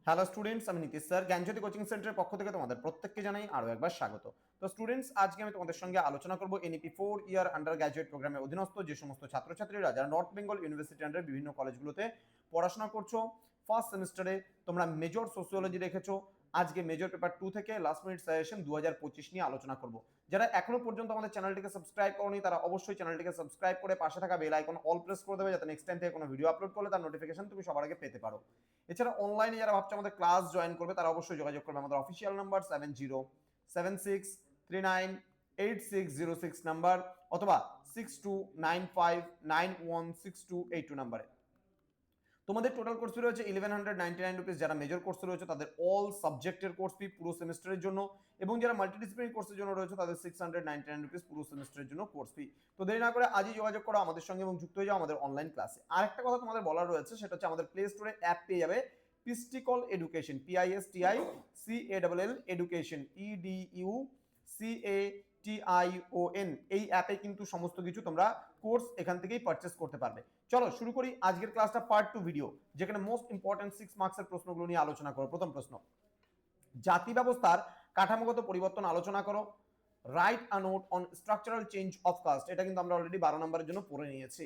Hello students, আমি Nitish sir জ্ঞানজ্যোতি coaching সেন্টারের পক্ষ থেকে তোমাদের প্রত্যেককে জানাই আরও একবার স্বাগত। তো স্টুডেন্টস, আজকে আমি তোমাদের সঙ্গে আলোচনা করব এনইপি 4 ইয়ার আন্ডার গ্র্যাজুয়েট প্রোগ্রামের অধীনস্থ যে সমস্ত ছাত্রছাত্রীরা যারা নর্থ বেঙ্গল ইউনিভার্সিটি আন্ডার বিভিন্ন কলেজগুলোতে পড়াশোনা করছো। ফার্স্ট সেমিস্টারে তোমরা মেজর সোসিওলজি রেখেছো। আজকে মেজর পেপার 2 থেকে লাস্ট মিনিট সাজেশন 2025 নিয়ে আলোচনা করব। যারা এখনো পর্যন্ত আমাদের চ্যানেলটিকে সাবস্ক্রাইব করোনি তারা অবশ্যই চ্যানেলটিকে সাবস্ক্রাইব করে পাশে থাকা বেল আইকন অল প্রেস করে দেবে, যাতে নেক্সট টাইম থেকে কোনো ভিডিও আপলোড করলে তার নোটিফিকেশন তুমি সবার আগে পেতে পারো। এছাড়া অনলাইনে যারা ভাবছে আমাদের ক্লাস জয়েন করবে তারা অবশ্যই যোগাযোগ করবে আমাদের অফিসিয়াল নাম্বার 7076398606 নাম্বার অথবা 6295916282 নাম্বারে। তোমাদের টোটাল কোর্স ফি রয়েছে 1199 রুপিস। যারা মেজর কোর্সে রয়েছে তাদের অল সাবজেক্টের কোর্স ফি পুরো সেমিস্টারের জন্য, এবং যারা মাল্টিডিসিপ্লিনারি কোর্সের জন্য রয়েছে তাদের 699 রুপিস পুরো সেমিস্টারের জন্য কোর্স ফি। তো দেরি না করে আজই যোগাযোগ করো আমাদের সঙ্গে এবং যুক্ত হয়ে যাও আমাদের অনলাইন ক্লাসে। আরেকটা কথা তোমাদের বলার রয়েছে, সেটা হচ্ছে আমাদের প্লে স্টোরে অ্যাপ পেয়ে যাবে পিস্টিকল এডুকেশন, PISTICALL এডুকেশন, EDUCATION। এই অ্যাপে কিন্তু সমস্ত কিছু তোমরা কোর্স এখান থেকেই পারচেস করতে পারবে। চলো শুরু করি আজকের ক্লাসটা পার্ট 2 ভিডিও, যেখানে মোস্ট ইম্পর্টেন্ট 6 মার্কসের প্রশ্নগুলো নিয়ে আলোচনা করো। প্রথম প্রশ্ন, জাতি ব্যবস্থার কাঠামোগত পরিবর্তন আলোচনা করো। Write a note on structural change of caste, এটা কিন্তু আমরা অলরেডি 12 নম্বরের জন্য পড়ে নিয়েছি।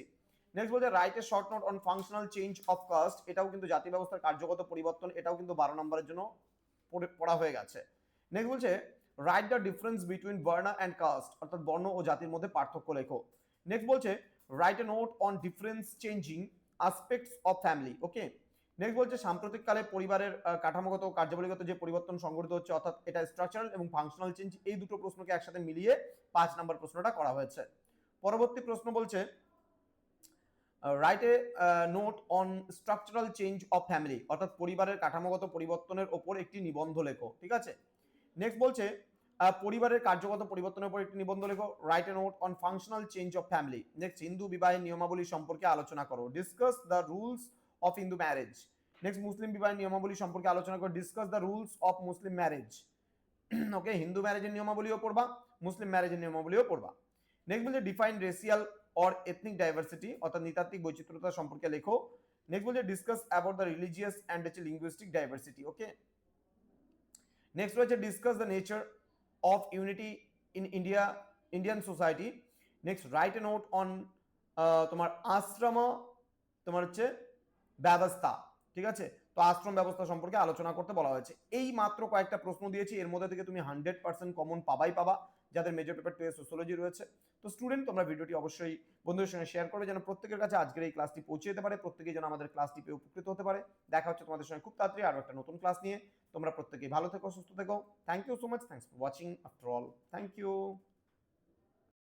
নেক্সট বলছে write a short note on functional change of caste, এটাও কিন্তু জাতি ব্যবস্থার কার্যগত পরিবর্তন, এটাও কিন্তু 12 নম্বরের জন্য পড়া হয়ে গেছে। নেক্সট বলছে রাইট দ্য ডিফারেন্স বিটুইন বর্ণ অ্যান্ড কাস্ট, অর্থাৎ বর্ণ ও জাতির মধ্যে পার্থক্য লেখো। নেক্সট বলছে write a note on difference changing aspects of family. Okay. Next বলছে সাম্প্রতিককালে পরিবারের কাঠামোগত কার্যাবলীগত যে পরিবর্তন সংঘটিত হচ্ছে, অর্থাৎ এটা স্ট্রাকচারাল এবং ফাংশনাল চেঞ্জ, এই দুটো প্রশ্নকে একসাথে মিলিয়ে 5 নম্বর প্রশ্নটা করা হয়েছে। পরবর্তী প্রশ্ন বলছে write a note on structural change of family, অর্থাৎ পরিবারের কাঠামোগত পরিবর্তনের ওপর একটি নিবন্ধ লেখো। ঠিক আছে। নেক্সট বলছে পরিবারের কার্যগত পরিবর্তনের উপর একটি নিবন্ধ লেখো। Write a note on functional change of family. Next Hindu বিবাহের নিয়মাবলী সম্পর্কে আলোচনা করো। Discuss the rules of Hindu marriage. Next মুসলিম বিবাহের নিয়মাবলী সম্পর্কে আলোচনা করো। Discuss the rules of Muslim marriage. Okay, Hindu ম্যারেজের নিয়মাবলীও পড়বা, মুসলিম ম্যারেজের নিয়মাবলীও পড়বা। নেক্সট বলছে define racial or ethnic diversity, অর্থাৎ নৃতাত্ত্বিক বৈচিত্র্যতা সম্পর্কে লেখো। নেক্সট বলছে discuss about the religious and linguistic diversity. Okay. Next রয়েছে discuss the nature of unity in Indian society. Next write a note on তোমার আশ্রম, তোমার হচ্ছে ব্যবস্থা। ঠিক আছে, তো আশ্রম ব্যবস্থা সম্পর্কে আলোচনা করতে বলা হয়েছে। এই মাত্র কয়েকটা প্রশ্ন দিয়েছি, এর মধ্যে থেকে তুমি 100% কমন পাবাই পাবা যাদের মেজর পেপার 2 এর সোসিওলজি রয়েছে। তো স্টুডেন্ট, তোমরা ভিডিওটি অবশ্যই বন্ধুদের সঙ্গে শেয়ার করবে যেন প্রত্যেকের কাছে আজকের এই ক্লাসটি পৌঁছে যেতে পারে, প্রত্যেকেই যেন আমাদের ক্লাসটি পেয়ে উপকৃত হতে পারে। দেখা হচ্ছে তোমাদের সঙ্গে খুব তাড়াতাড়ি আরো একটা নতুন ক্লাস নিয়ে। তোমরা প্রত্যেকেই ভালো থেকো, সুস্থ থেকো। Thank you so much, thanks for watching after all, thank you.